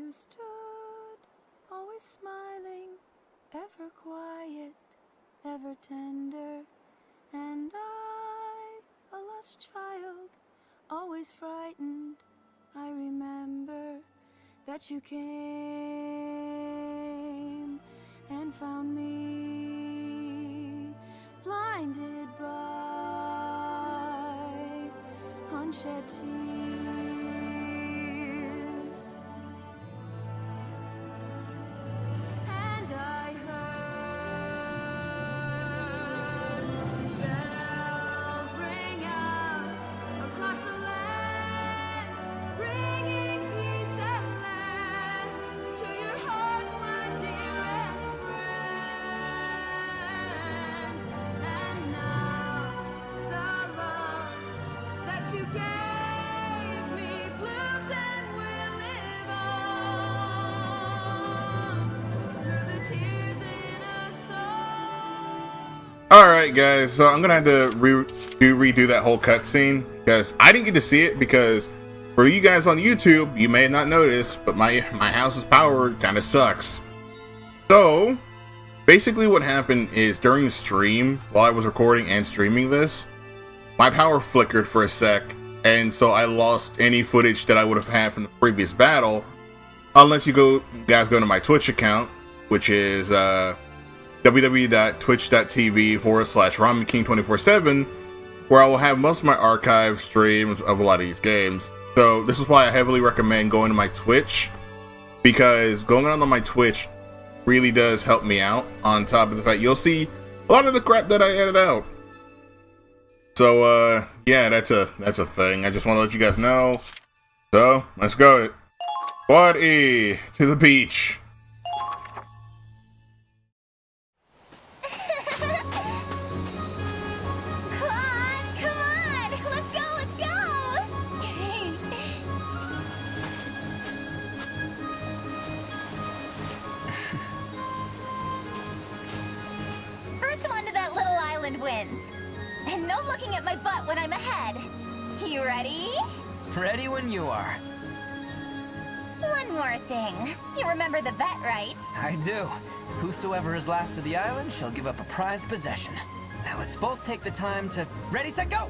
who stood, always smiling, ever quiet, ever tender, and I, a lost child, always frightened. I remember that you came and found me, blinded by unshed tears, and I heard bells ring out across the land, bringing peace at last to your heart, my dearest friend. And now the love that you gave me blooms and will live on through the tears in a song. Alright guys, so I'm gonna have to redo that whole cutscene because I didn't get to see it, because for you guys on YouTube, you may not notice, but my house's power kind of sucks. So basically what happened is during the stream, while I was recording and streaming this, my power flickered for a sec, and so I lost any footage that I would have had from the previous battle, unless you guys go to my Twitch account, which is www.twitch.tv/RamenKing247, where I will have most of my archive streams of a lot of these games. So this is why I heavily recommend going to my Twitch, because going on my Twitch really does help me out, on top of the fact you'll see a lot of the crap that I edit out. So yeah, that's a thing. I just want to let you guys know. So let's go. Squad E to the beach. Come on! Let's go, let's go! First one to that little island wins. And no looking at my butt when I'm ahead. You ready? Ready when you are. One more thing. You remember the bet, right? I do. Whosoever is last to the island shall give up a prized possession. Now let's both take the time to... Ready, set, go!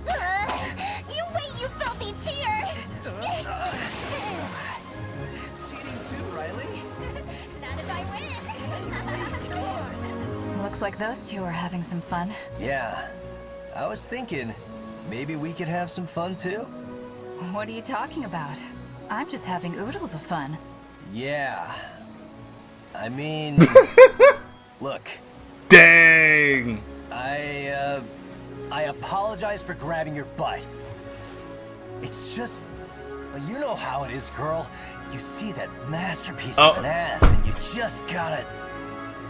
You wait, you filthy cheater! It's cheating too, Riley. Not if I win! Looks like those two are having some fun. Yeah, I was thinking maybe we could have some fun too. What are you talking about? I'm just having oodles of fun. Yeah, I mean, look, Dang! I apologize for grabbing your butt. It's just, you know how it is, girl. You see that masterpiece of an ass, and you just gotta...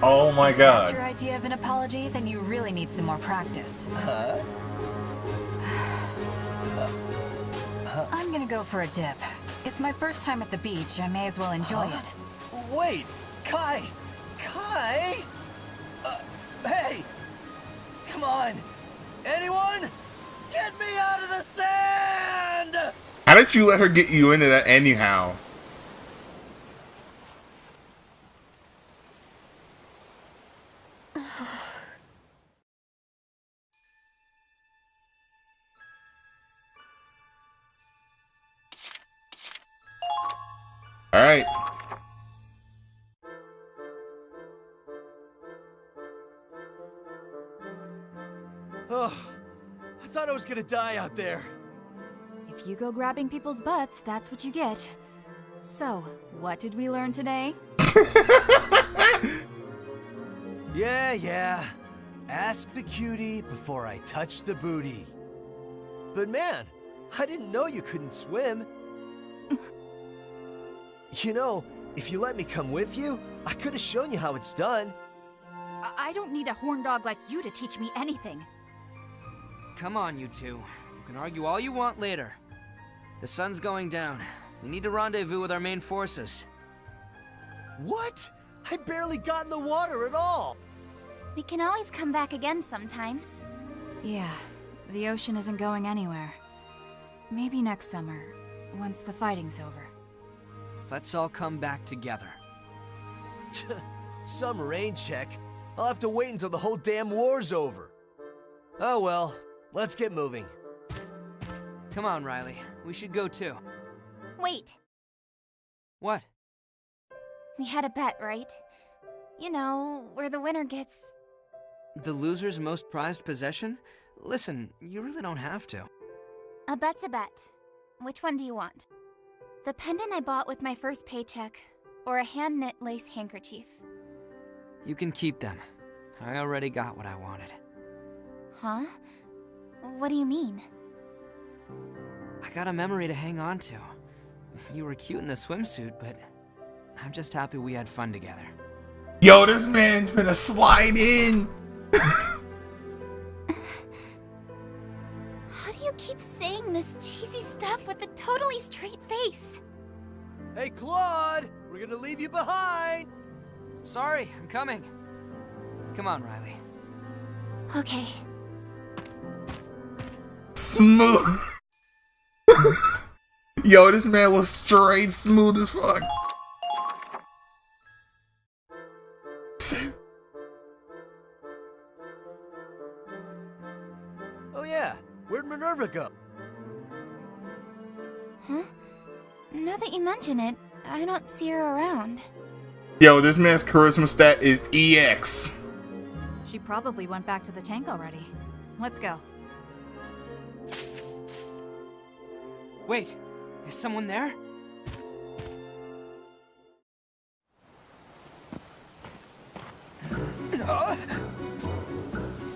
Oh my If that's god. your idea of an apology, then you really need some more practice. Huh? I'm gonna go for a dip. It's my first time at the beach. I may as well enjoy it. Wait, Kai! Kai? Hey! Come on! Anyone? Get me out of the sand! How did you let her get you into that anyhow? All right. Oh, I thought I was gonna die out there. If you go grabbing people's butts, that's what you get. So, what did we learn today? Yeah. Ask the cutie before I touch the booty. But man, I didn't know you couldn't swim. You know, if you let me come with you, I could have shown you how it's done. I don't need a horn dog like you to teach me anything. Come on, you two. You can argue all you want later. The sun's going down. We need to rendezvous with our main forces. What? I barely got in the water at all. We can always come back again sometime. Yeah, the ocean isn't going anywhere. Maybe next summer, once the fighting's over. let's all come back together. Some rain check. I'll have to wait until the whole damn war's over. Oh well, let's get moving. Come on, Riley. We should go too. Wait, What? we had a bet, right? You know, where the winner gets... The loser's most prized possession? Listen, you really don't have to. A bet's a bet. Which one do you want? The pendant I bought with my first paycheck, or a hand-knit lace handkerchief? You can keep them. I already got what I wanted. Huh? What do you mean? I got a memory to hang on to. You were cute in the swimsuit, but I'm just happy we had fun together. Yo, this man's finna slide in. How do you keep saying this cheesy stuff with a totally straight face? Hey, Claude! We're gonna leave you behind! Sorry, I'm coming. Come on, Riley. Okay. Smooth. Yo, this man was straight smooth as fuck. Oh yeah, where'd Minerva go? Huh? Now that you mention it, I don't see her around. Yo, this man's charisma stat is EX. She probably went back to the tank already. Let's go. Wait, is someone there?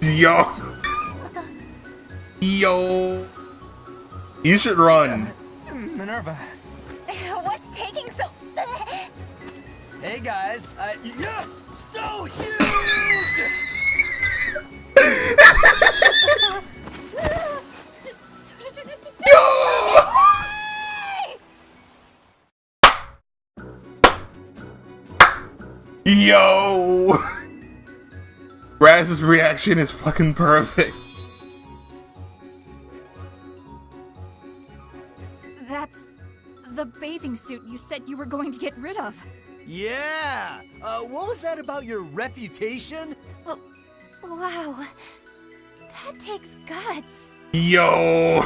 Yo. Yo. You should run. Minerva. What's taking so... Hey guys, yes! So huge! Yo. Raz's reaction is fucking perfect. That's the bathing suit you said you were going to get rid of. Yeah! What was that about your reputation? Wow. That takes guts. Yo.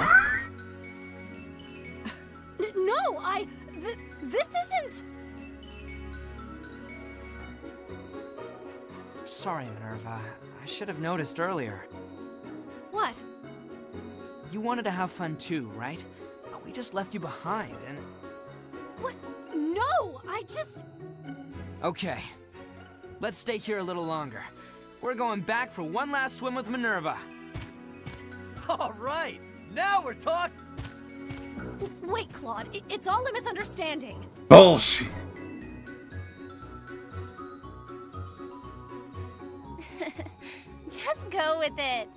No, this isn't... Sorry, Minerva. I should have noticed earlier. What? You wanted to have fun too, right? We just left you behind and... What? No, I just... Okay. Let's stay here a little longer. We're going back for one last swim with Minerva. Alright, now we're talking! Wait, Claude, it's all a misunderstanding. Bullshit. Just go with it.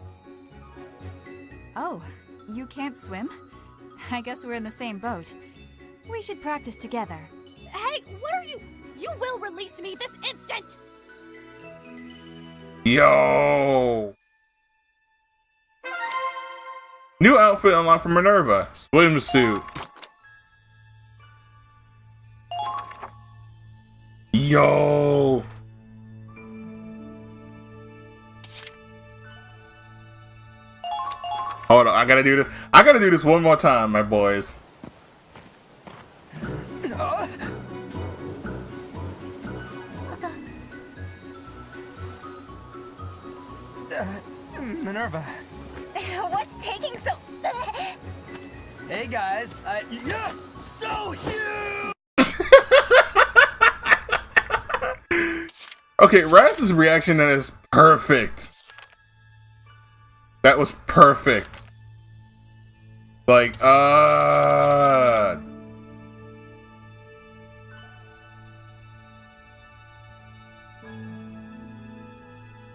Oh, you can't swim? I guess we're in the same boat. We should practice together. Hey, what are you... You will release me this instant! Yo. New outfit unlocked for Minerva. Swimsuit. Yo. Hold on, I gotta do this. I gotta do this one more time, my boys. Minerva. What's taking so... Hey guys, yes! So huge! Okay, Raz's reaction that is perfect. That was perfect. Like,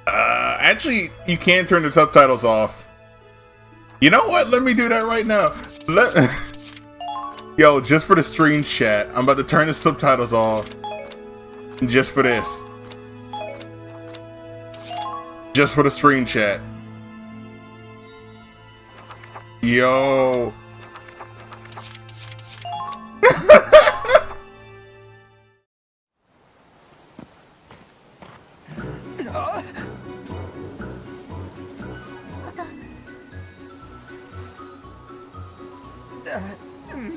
actually, you can turn the subtitles off. You know what? Let me do that right now. Yo, just for the stream chat, I'm about to turn the subtitles off. Just for this. Just for the stream chat. Yo.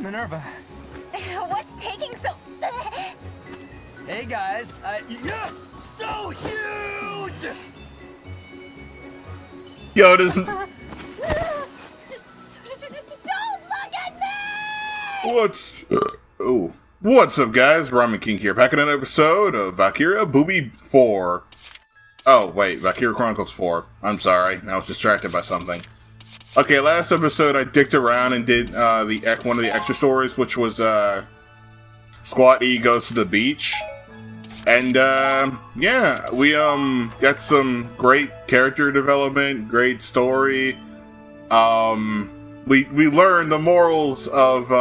Minerva. What's taking so... Hey guys, yes! So huge! Yo, this. Don't look at me! What's up, guys? Ramen King here, back in an episode of Valkyria Booby 4. Oh, wait, Valkyria Chronicles 4. I'm sorry, I was distracted by something. Okay, last episode I dicked around and did one of the extra stories, which was Squad E goes to the beach. And yeah, we got some great character development, great story. We learned the morals of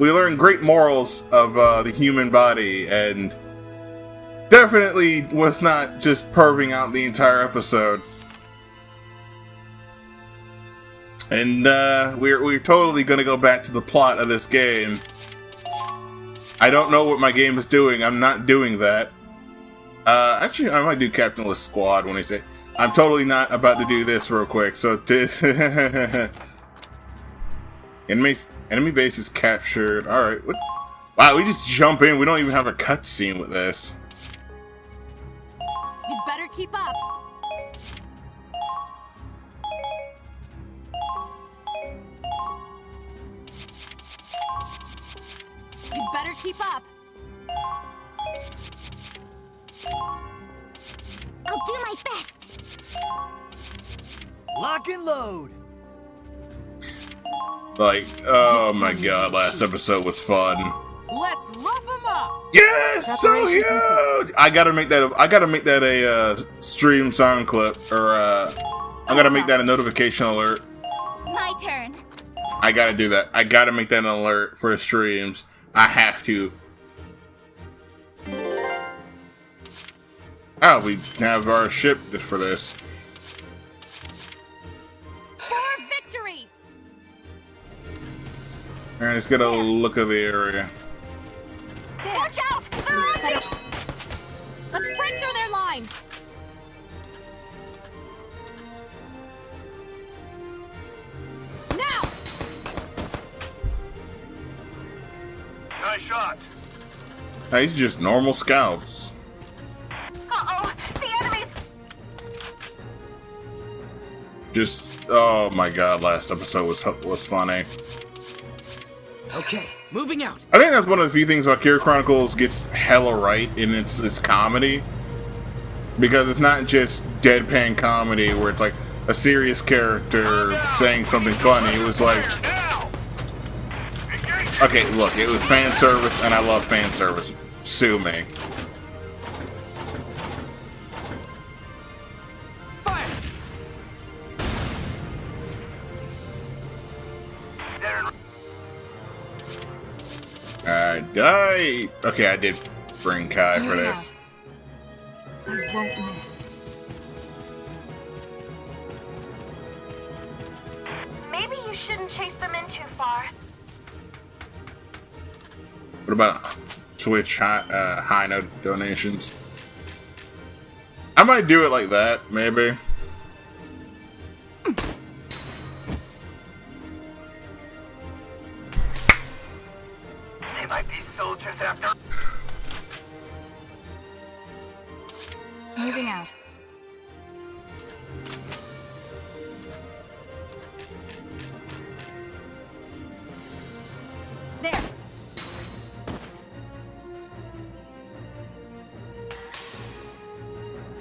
we learned great morals of the human body, and definitely was not just perving out the entire episode. And we're totally gonna go back to the plot of this game. I don't know what my game is doing. I'm not doing that. Actually, I might do Captainless Squad when I say. I'm totally not about to do this real quick. So this enemy base is captured. All right. Wow, we just jump in. We don't even have a cutscene with this. You'd better keep up. You'd better keep up. I'll do my best. Lock and load! Like, oh my god, last episode was fun. Let's rough them up! Yes, so huge! I gotta make that a stream sound clip, or I'm gonna make that a notification alert. My turn. I gotta do that. I gotta make that an alert for the streams. I have to. Oh, we have our ship for this. For victory! Alright, let's get a look of the area. There. Watch out! Let's break through their line! Now! Nice shot. These are just normal scouts. Uh-oh, the enemies! Just, oh my god, last episode was funny. Okay, moving out. I think that's one of the few things Valkyria Chronicles gets hella right in its comedy. Because it's not just deadpan comedy where it's like a serious character saying something funny. It was like, okay, look, it was fan service, and I love fan service. Sue me. Fire! Did I? Okay, I did bring Kai for this. I won't miss. Maybe you shouldn't chase them in too far. What about Twitch high note donations? I might do it like that, maybe. They might be soldiers after. Moving out. There.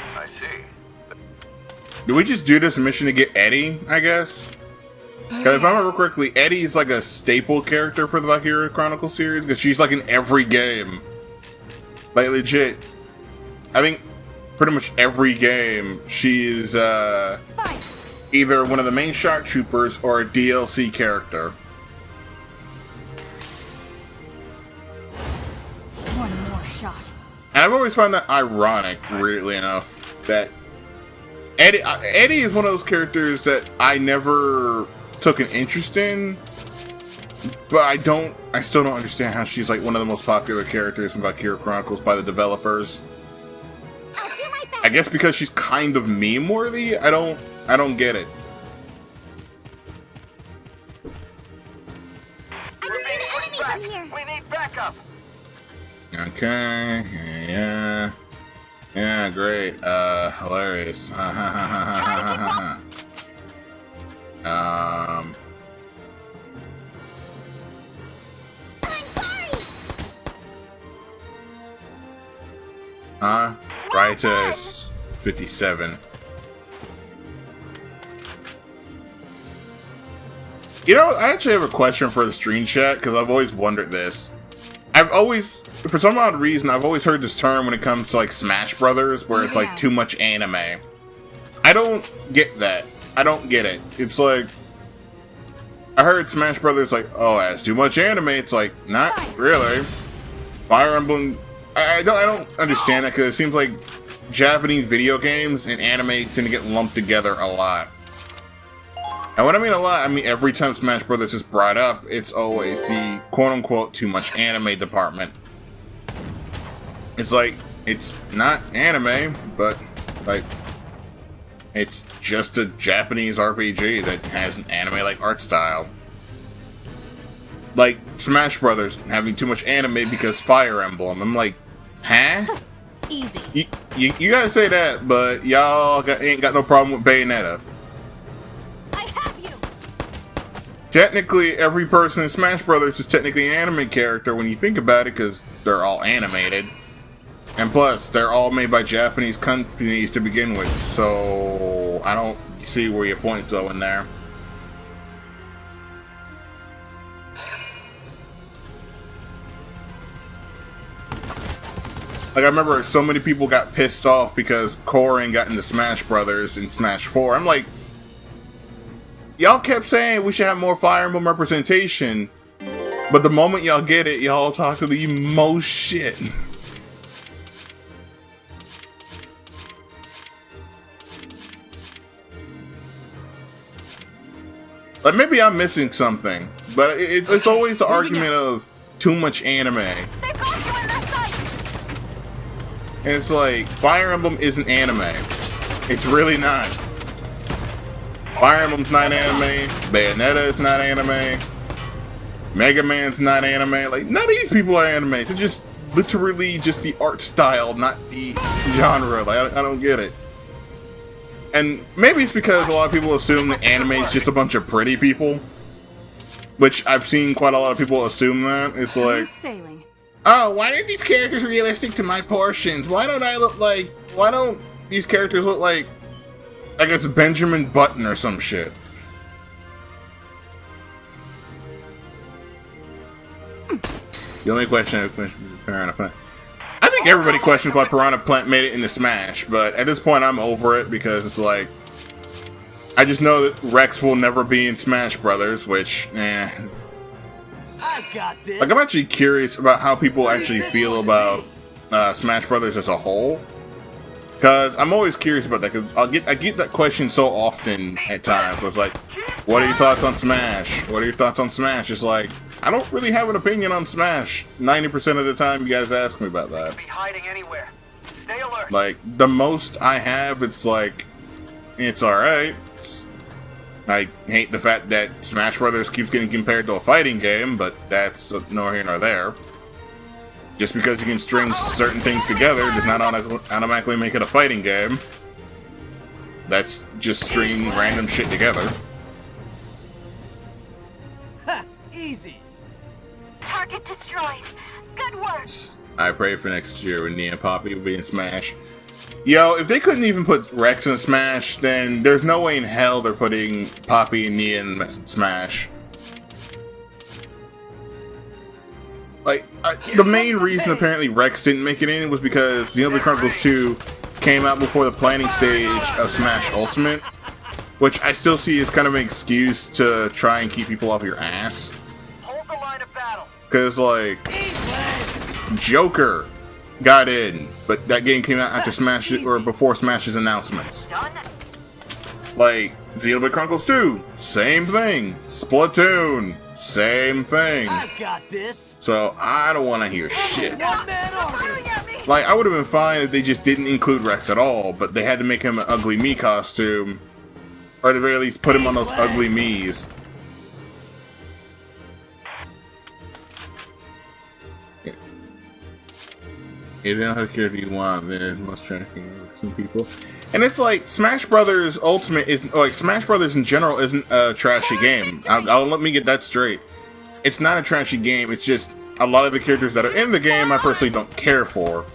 I see. Do we just do this mission to get Eddie, I guess? Because if I remember correctly, Eddie is like a staple character for the Valkyria Chronicles series, because she's like in every game. Like, legit. I think pretty much every game, she is either one of the main shock troopers or a DLC character. One more shot. And I've always found that ironic, weirdly enough, that Eddie is one of those characters that I never took an interest in, but I still don't understand how she's like one of the most popular characters in Valkyria Chronicles by the developers. I'll do my best. I guess because she's kind of meme-worthy. I don't get it. I'm Okay. Yeah. Yeah, great. Hilarious. Righteous 57. You know, I actually have a question for the stream chat because I've always wondered this. For some odd reason, I've always heard this term when it comes to like Smash Brothers, where it's like too much anime. I don't get that. I don't get it. It's like, I heard Smash Brothers like, oh, it has too much anime. It's like, not really. Fire Emblem, I don't understand that because it seems like Japanese video games and anime tend to get lumped together a lot. And when I mean a lot, I mean every time Smash Brothers is brought up, it's always the quote-unquote too much anime department. It's like, it's not anime, but like, it's just a Japanese RPG that has an anime-like art style. Like, Smash Brothers having too much anime because Fire Emblem. I'm like, huh? Easy. You gotta say that, but y'all ain't got no problem with Bayonetta. I have you. Technically, every person in Smash Brothers is technically an anime character when you think about it, because they're all animated. And plus, they're all made by Japanese companies to begin with, so I don't see where your point's going there. Like, I remember so many people got pissed off because Corrin got into Smash Brothers in Smash 4. I'm like, y'all kept saying we should have more Fire Emblem representation, but the moment y'all get it, y'all talk to the most shit. Like, maybe I'm missing something, but it's always the argument of too much anime. And it's like, Fire Emblem isn't anime. It's really not. Fire Emblem's not anime. Bayonetta is not anime. Mega Man's not anime. Like, none of these people are anime. It's just literally just the art style, not the genre. Like, I don't get it. And maybe it's because a lot of people assume that anime is just a bunch of pretty people. Which I've seen quite a lot of people assume that. It's like, Sailing. oh, why aren't these characters realistic to my portions? Why don't these characters look like, I guess, Benjamin Button or some shit? The only question is Piranha Plant. I think everybody questions why Piranha Plant made it into Smash, but at this point I'm over it because it's like, I just know that Rex will never be in Smash Brothers, which, I got this. Like, I'm actually curious about how people actually feel about Smash Brothers as a whole. Because I'm always curious about that, because I get that question so often at times. Where it's like, what are your thoughts on Smash? What are your thoughts on Smash? It's like, I don't really have an opinion on Smash. 90% of the time you guys ask me about that. Be hiding anywhere. Stay alert. Like, the most I have, it's like, it's alright. I hate the fact that Smash Brothers keeps getting compared to a fighting game, but that's nor here nor there. Just because you can string certain things together does not automatically make it a fighting game. That's just stringing random shit together. Ha! Easy. Target destroyed. Good work. I pray for next year when Nia and Poppy will be in Smash. Yo, if they couldn't even put Rex in Smash, then there's no way in hell they're putting Poppy and Nia in Smash. Like, the main reason apparently Rex didn't make it in was because Xenoblade Chronicles 2 came out before the planning stage of Smash Ultimate, which I still see as kind of an excuse to try and keep people off your ass. Hold the line of battle. Because, like, Joker got in, but that game came out after Smash, or before Smash's announcements. Like, Xenoblade Chronicles 2, same thing. Splatoon, same thing. I got this. So, I don't want to hear shit. One man army. Like, I would have been fine if they just didn't include Rex at all, but they had to make him an ugly Mii costume. Or at the very least, put him on those ugly Miis. You don't have to care if you want, then must tracking some people. And it's like Smash Brothers Ultimate isn't like Smash Brothers in general isn't a trashy game. I'll let me get that straight. It's not a trashy game. It's just a lot of the characters that are in the game I personally don't care for.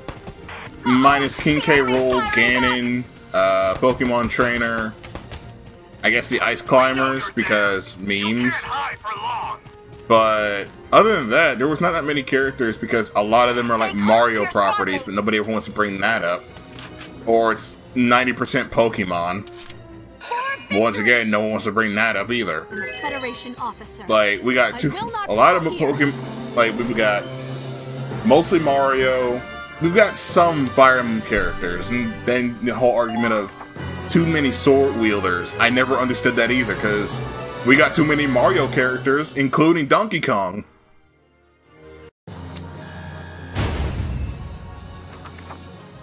Minus King K. Rool, Ganon, Pokemon Trainer. I guess the Ice Climbers because memes. But other than that, there was not that many characters because a lot of them are like Mario properties, but nobody ever wants to bring that up. Or it's 90% Pokemon. Once again, no one wants to bring that up either. Federation officer. Like, we got a lot of Pokemon, like, we've got mostly Mario. We've got some Fire Emblem characters, and then the whole argument of too many sword wielders. I never understood that either, because we got too many Mario characters, including Donkey Kong.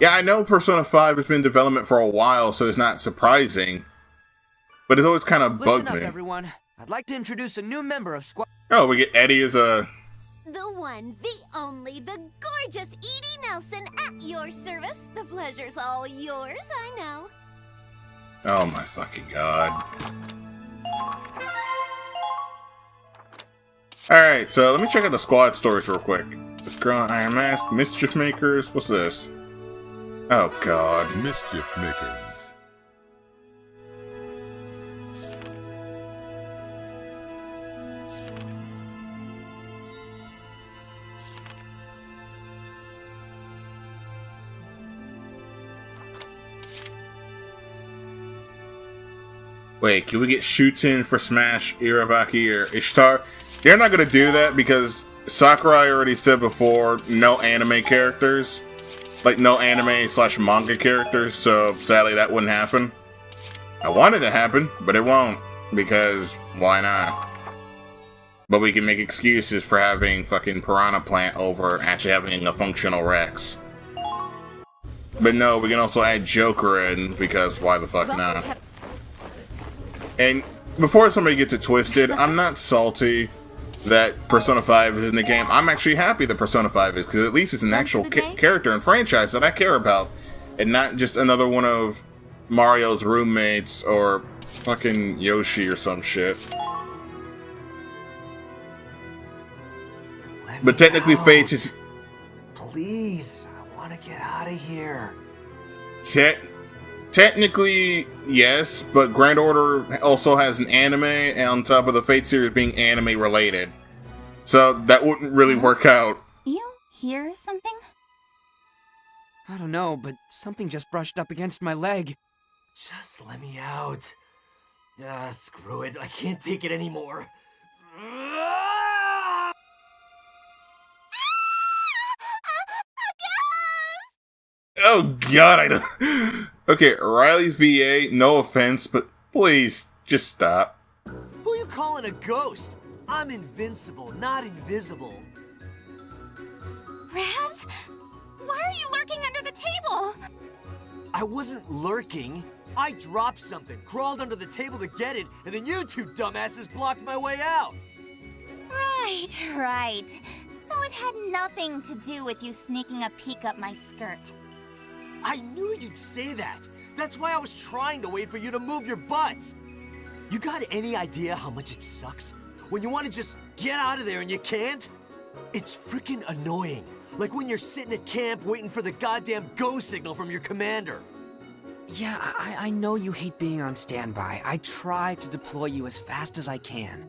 Yeah, I know Persona 5 has been in development for a while, so it's not surprising. But it's always kind of bugged me. Listen up, everyone. I'd like to introduce a new member of Squad. Oh, we get Eddie as a... The one, the only, the gorgeous Edie Nelson at your service. The pleasure's all yours, I know. Oh my fucking god. Alright, so let me check out the squad stories real quick. The Girl in Iron Mask, Mischief Makers, what's this? Oh god. Mischief Makers. Wait, can we get shoots in for Smash, Irabaki, or Ishtar? They're not gonna do that because Sakurai already said before, no anime characters. Like, no anime/manga characters, so sadly that wouldn't happen. I want it to happen, but it won't, because why not? But we can make excuses for having fucking Piranha Plant over actually having a functional Rex. But no, we can also add Joker in, because why the fuck not? And before somebody gets it twisted, I'm not salty that Persona 5 is in the game. I'm actually happy that Persona 5 is, because at least it's an actual character and franchise that I care about, and not just another one of Mario's roommates or fucking Yoshi or some shit. But technically Fates is... Please, I want to get out of here. Technically, yes, but Grand Order also has an anime on top of the Fate series being anime related. So that wouldn't really work out. You hear something? I don't know, but something just brushed up against my leg. Just let me out. Screw it. I can't take it anymore. Oh god, I don't... Okay, Riley's VA, no offense, but please, just stop. Who you calling a ghost? I'm invincible, not invisible. Raz? Why are you lurking under the table? I wasn't lurking. I dropped something, crawled under the table to get it, and then you two dumbasses blocked my way out. Right. So it had nothing to do with you sneaking a peek up my skirt. I knew you'd say that. That's why I was trying to wait for you to move your butts. You got any idea how much it sucks when you want to just get out of there and you can't? It's freaking annoying. Like when you're sitting at camp waiting for the goddamn go signal from your commander. Yeah, I know you hate being on standby. I try to deploy you as fast as I can.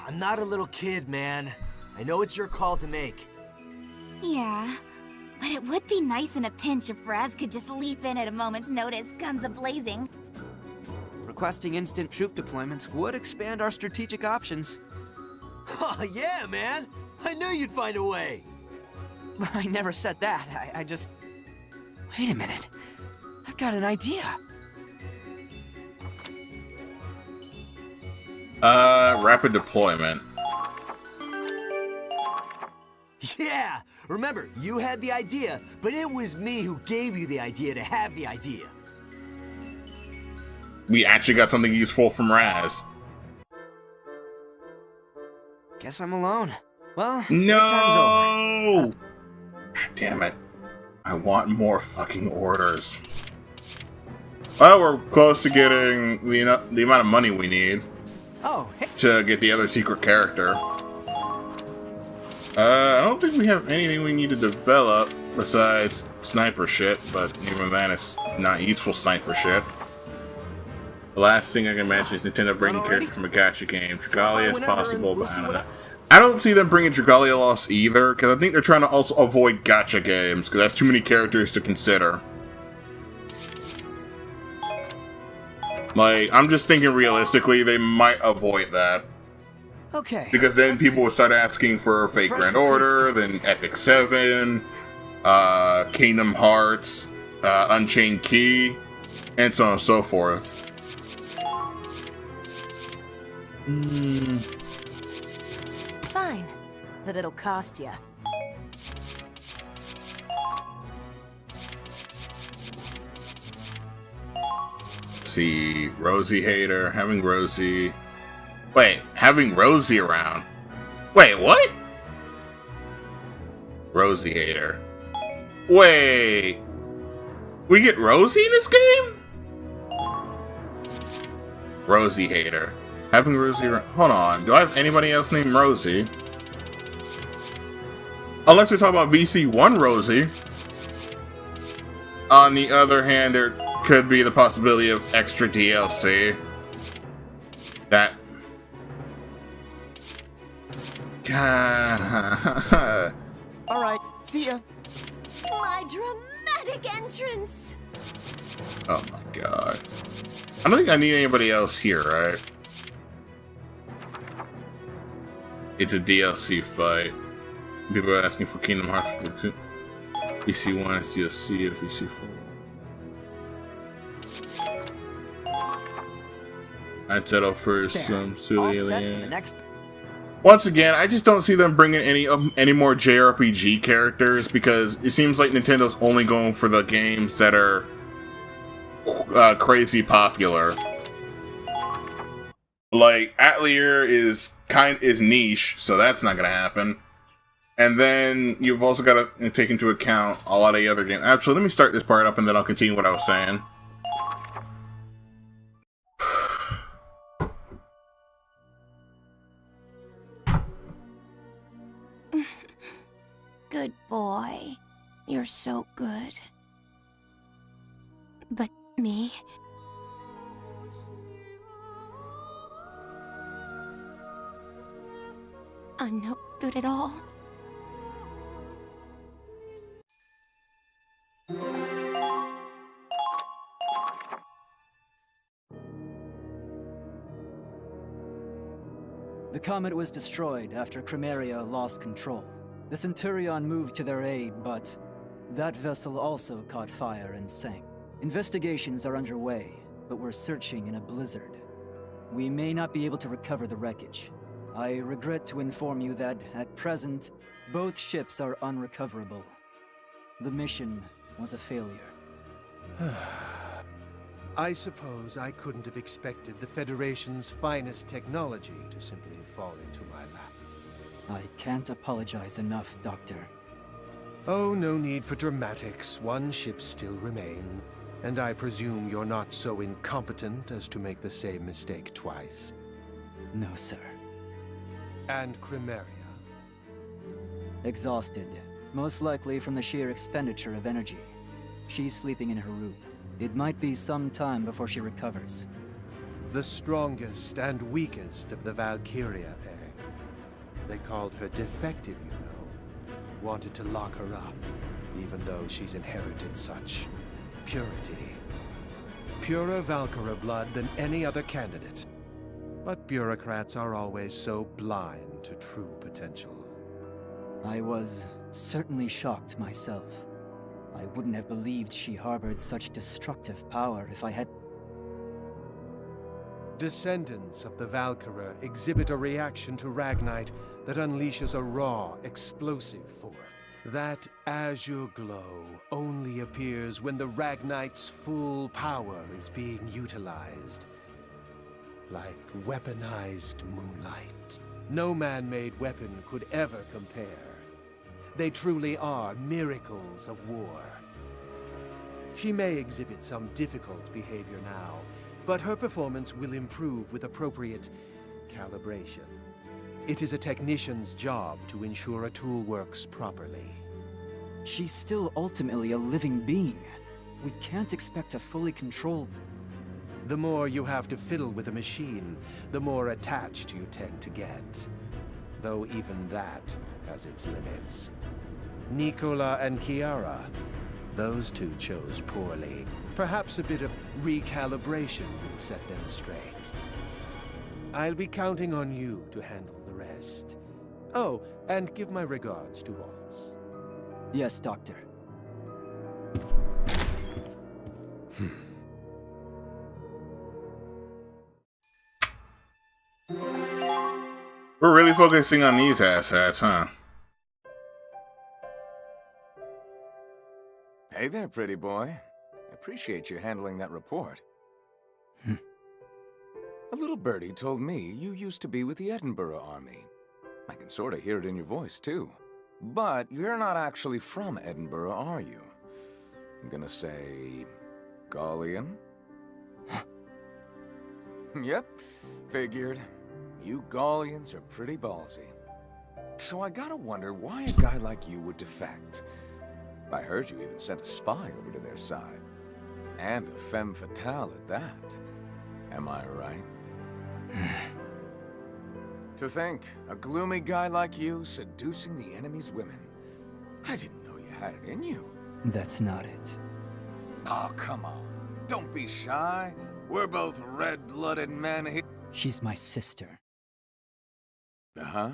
I'm not a little kid, man. I know it's your call to make. Yeah, but it would be nice in a pinch if Raz could just leap in at a moment's notice, guns a-blazing. Requesting instant troop deployments would expand our strategic options. Oh, yeah, man. I knew you'd find a way. I never said that. I just... Wait a minute. I've got an idea. Rapid deployment. Yeah! Remember, you had the idea, but it was me who gave you the idea to have the idea. We actually got something useful from Raz. Guess I'm alone. Well, No! time's over. Damn it. I want more fucking orders. Well, we're close to getting the amount of money we need Oh, hey. to get the other secret character. I don't think we have anything we need to develop besides sniper shit, but even then it's not useful sniper shit. The last thing I can mention is Nintendo bringing characters from a gacha game. Dragalia is possible, but I don't see them bringing Dragalia Lost either, because I think they're trying to also avoid gacha games, because that's too many characters to consider. Like, I'm just thinking realistically, they might avoid that. Okay. Because then people will start asking for Fate Grand Order, then Epic 7, Kingdom Hearts, Unchained Key, and so on and so forth. Fine, but it'll cost ya. See, Rosie hater, having Rosie. Wait, having Rosie around. Wait, what? Rosie hater. Wait. We get Rosie in this game? Rosie hater. Having Rosie around. Hold on. Do I have anybody else named Rosie? Unless we talk about VC1 Rosie. On the other hand, there could be the possibility of extra DLC. That. Alright, see ya. My dramatic entrance. Oh my god. I don't think I need anybody else here, right? It's a DLC fight. People are asking for Kingdom Hearts 2. VC1 is DLC of VC4. I'd settle for some silly All set for the alien. next. Once again, I just don't see them bringing any more JRPG characters, because it seems like Nintendo's only going for the games that are crazy popular. Like Atelier is niche, so that's not gonna happen. And then you've also got to take into account a lot of the other games. Actually, let me start this part up and then I'll continue what I was saying. Good boy. You're so good. But me? I'm no good at all. The comet was destroyed after Chromaria lost control. The Centurion moved to their aid, but that vessel also caught fire and sank. Investigations are underway, but we're searching in a blizzard. We may not be able to recover the wreckage. I regret to inform you that, at present, both ships are unrecoverable. The mission was a failure. I suppose I couldn't have expected the Federation's finest technology to simply fall into my lap. I can't apologize enough, Doctor. Oh, no need for dramatics. One ship still remains, and I presume you're not so incompetent as to make the same mistake twice. No, sir. And Chromaria? Exhausted, most likely from the sheer expenditure of energy. She's sleeping in her room. It might be some time before she recovers. The strongest and weakest of the Valkyria, eh? They called her defective, you know. Wanted to lock her up, even though she's inherited such purity. Purer Valkyria blood than any other candidate. But bureaucrats are always so blind to true potential. I was certainly shocked myself. I wouldn't have believed she harbored such destructive power if I had... Descendants of the Valkyria exhibit a reaction to Ragnite that unleashes a raw, explosive force. That azure glow only appears when the Ragnite's full power is being utilized. Like weaponized moonlight. No man-made weapon could ever compare. They truly are miracles of war. She may exhibit some difficult behavior now, but her performance will improve with appropriate calibration. It is a technician's job to ensure a tool works properly. She's still ultimately a living being. We can't expect to fully control... The more you have to fiddle with a machine, the more attached you tend to get. Though even that has its limits. Nicola and Kiara, those two chose poorly. Perhaps a bit of recalibration will set them straight. I'll be counting on you to handle the rest. Oh, and give my regards to Waltz. Yes, Doctor. We're really focusing on these assets, huh? Hey there, pretty boy. Appreciate you handling that report. A little birdie told me you used to be with the Edinburgh Army. I can sort of hear it in your voice, too. But you're not actually from Edinburgh, are you? I'm gonna say... Gallian? Yep, figured. You Gallians are pretty ballsy. So I gotta wonder why a guy like you would defect. I heard you even sent a spy over to their side. And a femme fatale at that. Am I right? To think, a gloomy guy like you seducing the enemy's women. I didn't know you had it in you. That's not it. Oh, come on. Don't be shy. We're both red-blooded men here. She's my sister. Uh-huh.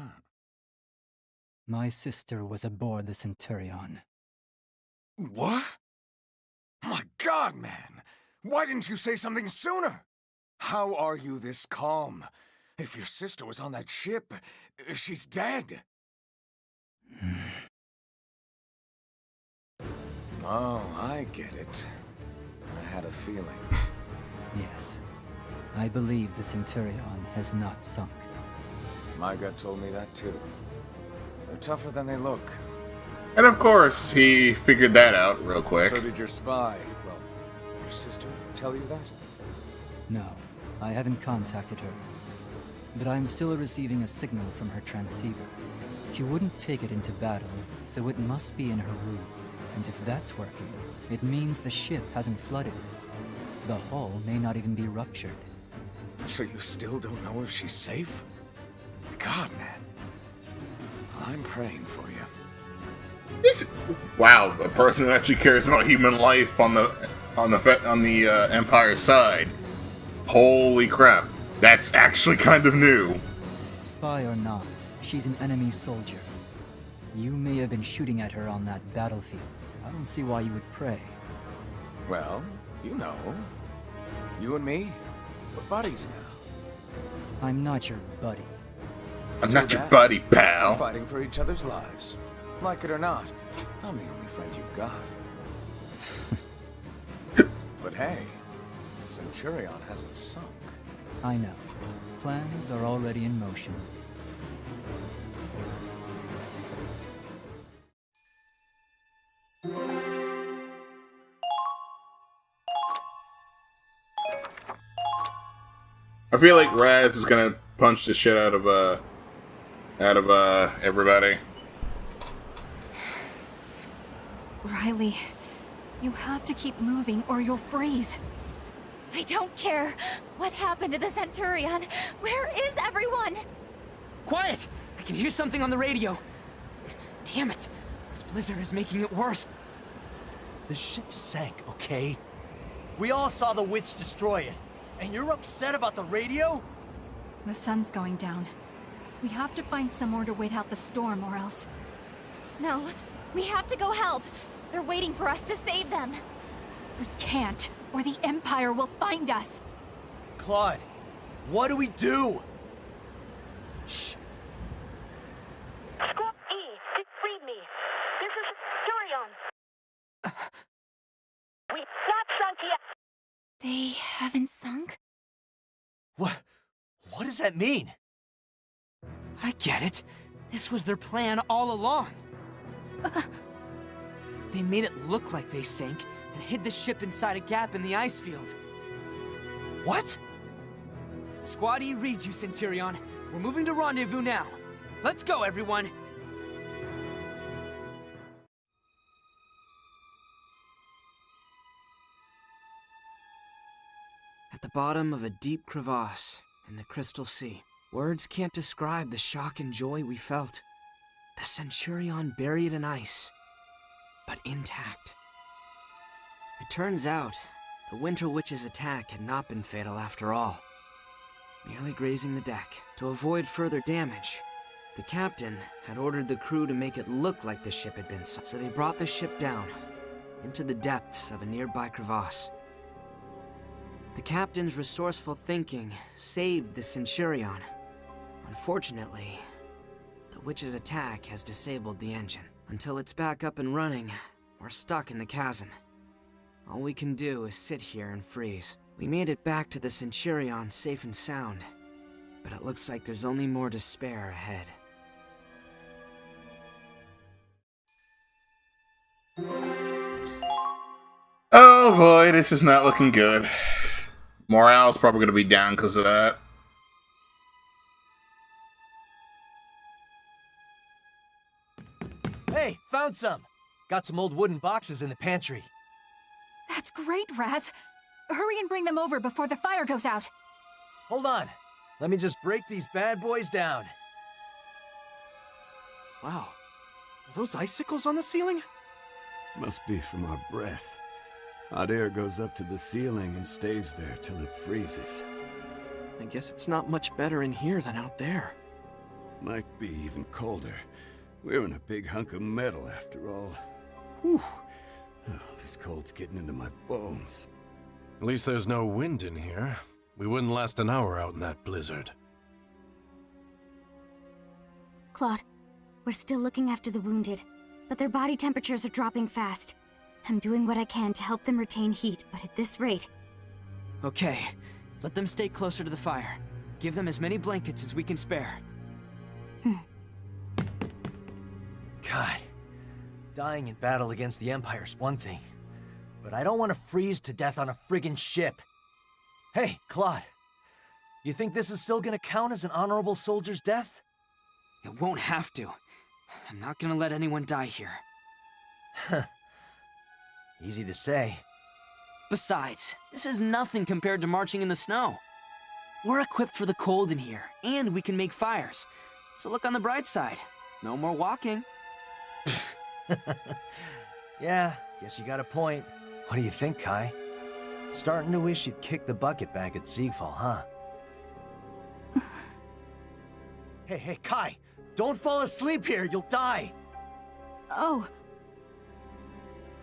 My sister was aboard the Centurion. What? My God, man! Why didn't you say something sooner? How are you this calm? If your sister was on that ship, she's dead. Oh, I get it. I had a feeling. Yes. I believe the Centurion has not sunk. My gut told me that too. They're tougher than they look. And of course, he figured that out real quick. So did your spy, well, your sister tell you that? No, I haven't contacted her. But I'm still receiving a signal from her transceiver. She wouldn't take it into battle, so it must be in her room. And if that's working, it means the ship hasn't flooded. The hull may not even be ruptured. So you still don't know if she's safe? God, man. I'm praying for you. Wow, a person that actually cares about human life on the Empire side. Holy crap, that's actually kind of new. Spy or not, she's an enemy soldier. You may have been shooting at her on that battlefield. I don't see why you would pray. Well, you know. You and me, we're buddies now. I'm not your buddy. I'm not your buddy, pal. We're fighting for each other's lives. Like it or not, I'm the only friend you've got. But hey, the Centurion hasn't sunk. I know. Plans are already in motion. I feel like Raz is gonna punch the shit out of everybody. Riley, you have to keep moving or you'll freeze. I don't care. What happened to the Centurion? Where is everyone? Quiet! I can hear something on the radio. Damn it! This blizzard is making it worse. The ship sank, okay? We all saw the witch destroy it. And you're upset about the radio? The sun's going down. We have to find somewhere to wait out the storm or else... No, we have to go help. They're waiting for us to save them. We can't, or the Empire will find us. Claude, what do we do? Shh. Squad E, read me. This is Centurion. We've not sunk yet. They haven't sunk? What does that mean? I get it. This was their plan all along. They made it look like they sank and hid the ship inside a gap in the ice field. What? Squad E reads you, Centurion. We're moving to rendezvous now. Let's go, everyone! At the bottom of a deep crevasse in the Crystal Sea, words can't describe the shock and joy we felt. The Centurion buried in ice, but intact. It turns out, the Winter Witch's attack had not been fatal after all. Merely grazing the deck. To avoid further damage, the captain had ordered the crew to make it look like the ship had been sunk, so they brought the ship down into the depths of a nearby crevasse. The captain's resourceful thinking saved the Centurion. Unfortunately, the witch's attack has disabled the engine. Until it's back up and running, we're stuck in the chasm. All we can do is sit here and freeze. We made it back to the Centurion safe and sound, but it looks like there's only more despair ahead. Oh boy, this is not looking good. Morale's probably going to be down because of that. Hey, found some. Got some old wooden boxes in the pantry. That's great, Raz. Hurry and bring them over before the fire goes out. Hold on. Let me just break these bad boys down. Wow. Are those icicles on the ceiling? Must be from our breath. Hot air goes up to the ceiling and stays there till it freezes. I guess it's not much better in here than out there. Might be even colder. We're in a big hunk of metal after all. Whew. Oh, this cold's getting into my bones. At least there's no wind in here. We wouldn't last an hour out in that blizzard. Claude, we're still looking after the wounded, but their body temperatures are dropping fast. I'm doing what I can to help them retain heat, but at this rate... Okay, let them stay closer to the fire. Give them as many blankets as we can spare. God, dying in battle against the Empire's one thing, but I don't want to freeze to death on a friggin' ship. Hey, Claude, you think this is still gonna count as an honorable soldier's death? It won't have to. I'm not gonna let anyone die here. Easy to say. Besides, this is nothing compared to marching in the snow. We're equipped for the cold in here, and we can make fires. So look on the bright side. No more walking. Yeah, guess you got a point. What do you think, Kai? Starting to wish you'd kick the bucket back at Siegfall, huh? Hey, Kai! Don't fall asleep here, you'll die! Oh.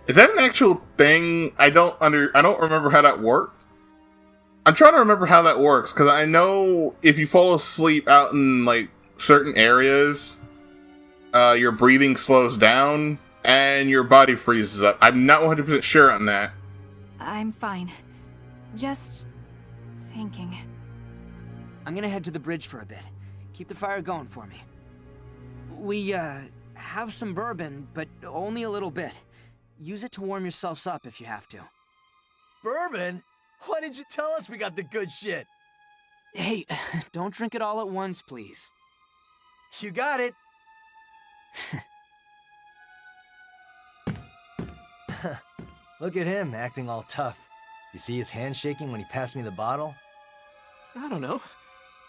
Is that an actual thing? I don't remember how that worked. I'm trying to remember how that works, because I know if you fall asleep out in, like, certain areas, your breathing slows down, and your body freezes up. I'm not 100% sure on that. I'm fine. Just... thinking. I'm gonna head to the bridge for a bit. Keep the fire going for me. We, have some bourbon, but only a little bit. Use it to warm yourselves up if you have to. Bourbon? Why didn't you tell us we got the good shit? Hey, don't drink it all at once, please. You got it. Look at him, acting all tough. You see his hand shaking when he passed me the bottle? I don't know.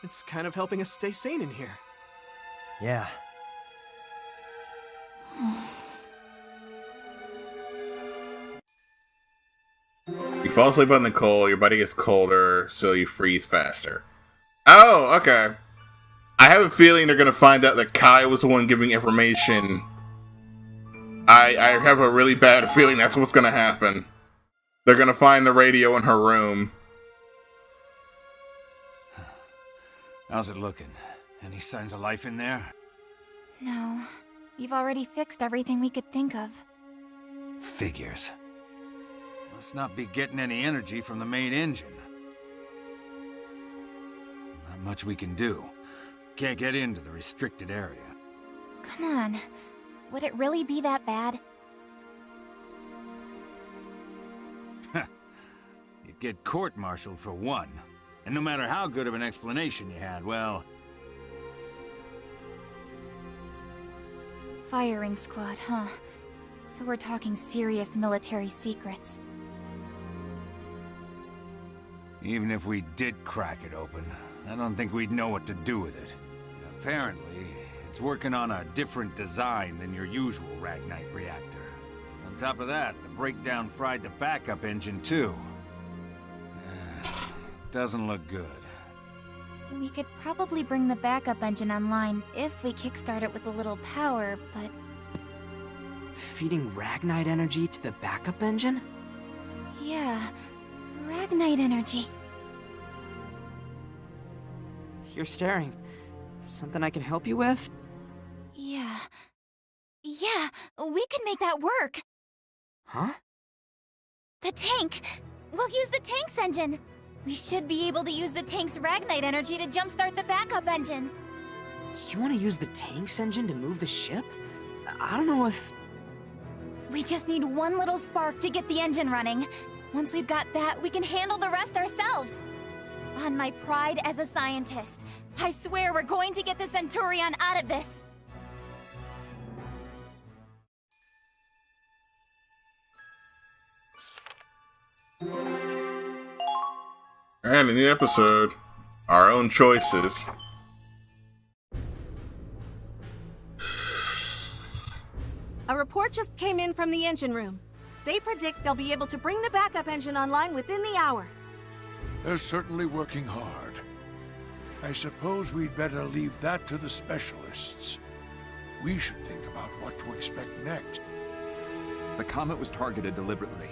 It's kind of helping us stay sane in here. Yeah. You fall asleep on the coal, your body gets colder, so you freeze faster. Oh, okay. I have a feeling they're gonna find out that Kai was the one giving information. I have a really bad feeling that's what's gonna happen. They're gonna find the radio in her room. How's it looking? Any signs of life in there? No. We've already fixed everything we could think of. Figures. Must not be getting any energy from the main engine. Not much we can do. Can't get into the restricted area. Come on. would it really be that bad? You'd get court-martialed for one. And no matter how good of an explanation you had, well... Firing squad, huh? So we're talking serious military secrets. Even if we did crack it open, I don't think we'd know what to do with it. Apparently, it's working on a different design than your usual Ragnite reactor. On top of that, the breakdown fried the backup engine too. Doesn't look good. We could probably bring the backup engine online if we kickstart it with a little power, but... Feeding Ragnite energy to the backup engine? Yeah, Ragnite energy. You're staring. Something I can help you with? Yeah, we can make that work. Huh? The tank! We'll use the tank's engine! We should be able to use the tank's Ragnite energy to jumpstart the backup engine. You want to use the tank's engine to move the ship? I don't know if... We just need one little spark to get the engine running. Once we've got that, we can handle the rest ourselves. On my pride as a scientist, I swear we're going to get the Centurion out of this. And a new episode, Our Own Choices. A report just came in from the engine room. They predict they'll be able to bring the backup engine online within the hour. They're certainly working hard. I suppose we'd better leave that to the specialists. We should think about what to expect next. The comet was targeted deliberately.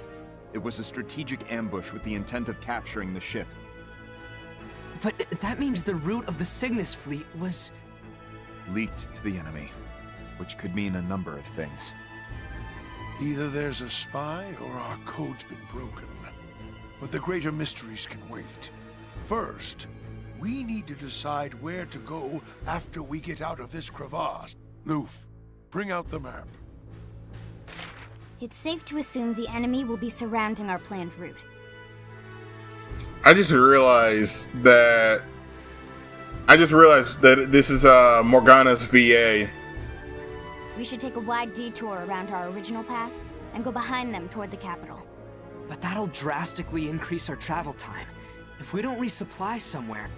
It was a strategic ambush with the intent of capturing the ship. But that means the route of the Cygnus fleet was... leaked to the enemy, which could mean a number of things. Either there's a spy or our code's been broken. But the greater mysteries can wait. First, we need to decide where to go after we get out of this crevasse. Loof, bring out the map. It's safe to assume the enemy will be surrounding our planned route. I just realized that this is Morgana's VA. We should take a wide detour around our original path and go behind them toward the capital. But that'll drastically increase our travel time. If we don't resupply somewhere...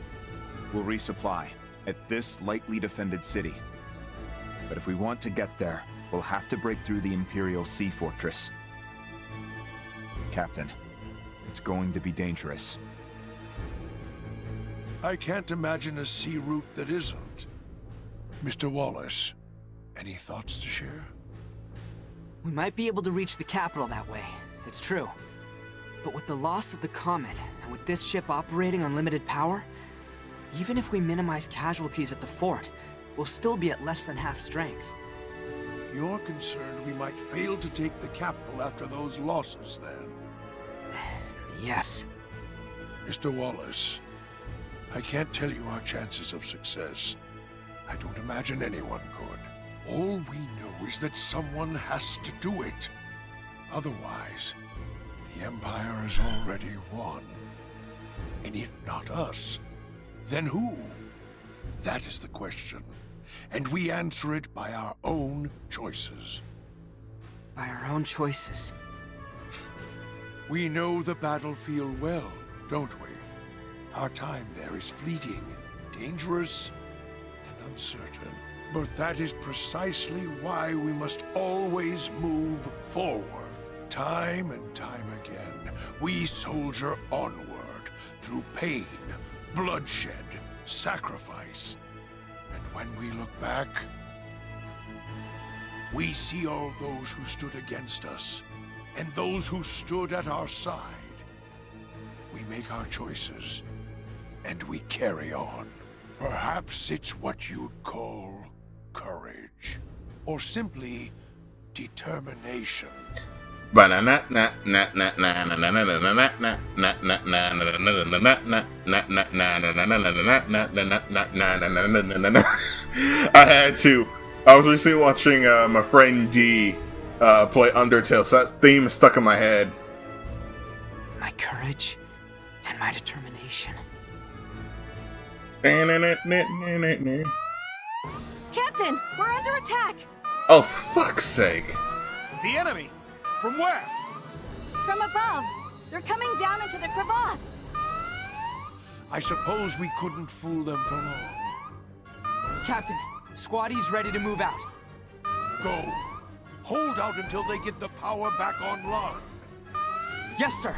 We'll resupply at this lightly defended city. But if we want to get there, we'll have to break through the Imperial Sea Fortress. Captain, it's going to be dangerous. I can't imagine a sea route that isn't. Mr. Wallace, any thoughts to share? We might be able to reach the capital that way. It's true. But with the loss of the comet, and with this ship operating on limited power, even if we minimize casualties at the fort, we'll still be at less than half strength. You're concerned we might fail to take the capital after those losses, then? Yes. Mr. Wallace, I can't tell you our chances of success. I don't imagine anyone could. All we know is that someone has to do it. Otherwise, the Empire has already won. And if not us, then who? That is the question. And we answer it by our own choices. By our own choices? We know the battlefield well, don't we? Our time there is fleeting, dangerous, and uncertain. But that is precisely why we must always move forward. Time and time again, we soldier onward through pain, bloodshed, sacrifice. And when we look back, we see all those who stood against us and those who stood at our side. We make our choices and we carry on. Perhaps it's what you'd call courage, or simply determination. I had to. I was recently watching my friend D play Undertale, so that theme is stuck in my head. My courage and my determination. Captain, we're under attack! Oh, fuck's sake. The enemy? From where? From above. They're coming down into the crevasse. I suppose we couldn't fool them for long. Captain, Squatty's ready to move out. Go. Hold out until they get the power back online. Yes, sir.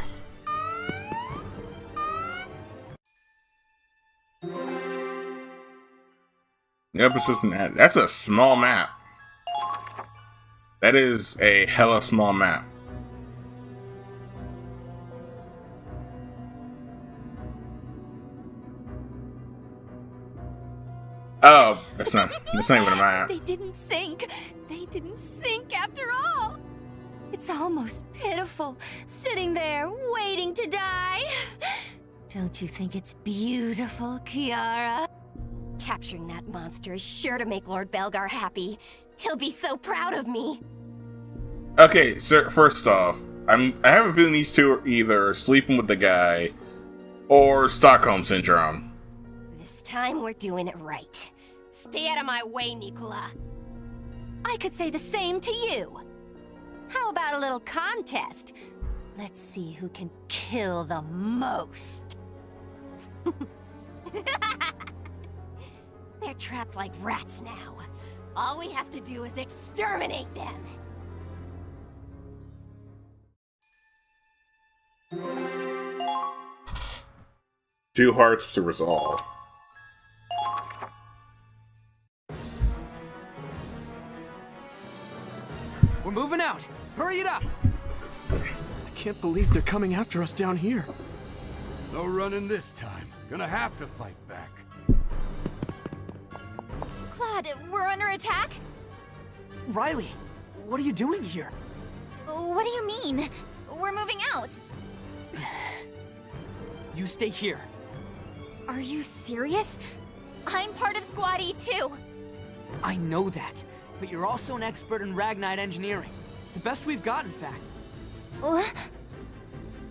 That's a small map. That is a hella small map. Oh, that's not even a map. They didn't sink. They didn't sink after all. It's almost pitiful, sitting there waiting to die. Don't you think it's beautiful, Kiara? Capturing that monster is sure to make Lord Belgar happy. He'll be so proud of me. Okay, sir, first off, I have a feeling these two are either sleeping with the guy or Stockholm Syndrome. This time we're doing it right. Stay out of my way, Nicola. I could say the same to you. How about a little contest? Let's see who can kill the most. They're trapped like rats now. All we have to do is exterminate them. Two hearts to resolve. We're moving out. Hurry it up. I can't believe they're coming after us down here. No running this time. Gonna have to fight back. Claude, we're under attack? Riley, what are you doing here? What do you mean? We're moving out. You stay here. Are you serious? I'm part of Squatty too. I know that, but you're also an expert in Ragnite engineering. The best we've got, in fact. What?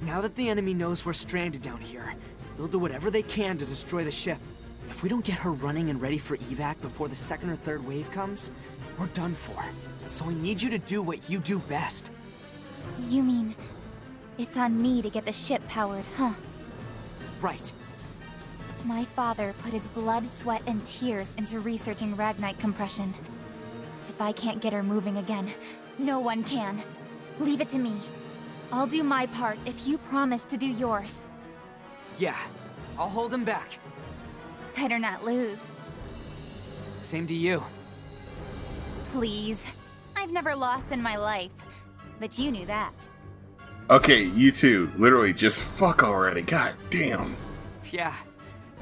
Now that the enemy knows we're stranded down here, they'll do whatever they can to destroy the ship. If we don't get her running and ready for evac before the second or third wave comes, we're done for. So I need you to do what you do best. You mean it's on me to get the ship powered, huh? Right. My father put his blood, sweat, and tears into researching Ragnite compression. If I can't get her moving again, no one can. Leave it to me. I'll do my part if you promise to do yours. Yeah, I'll hold him back. Better not lose. Same to you. Please. I've never lost in my life. But you knew that. Okay, you two, literally just fuck already. God damn. Yeah,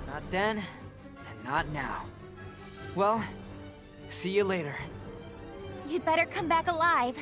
not then, and not now. Well, see you later. You'd better come back alive.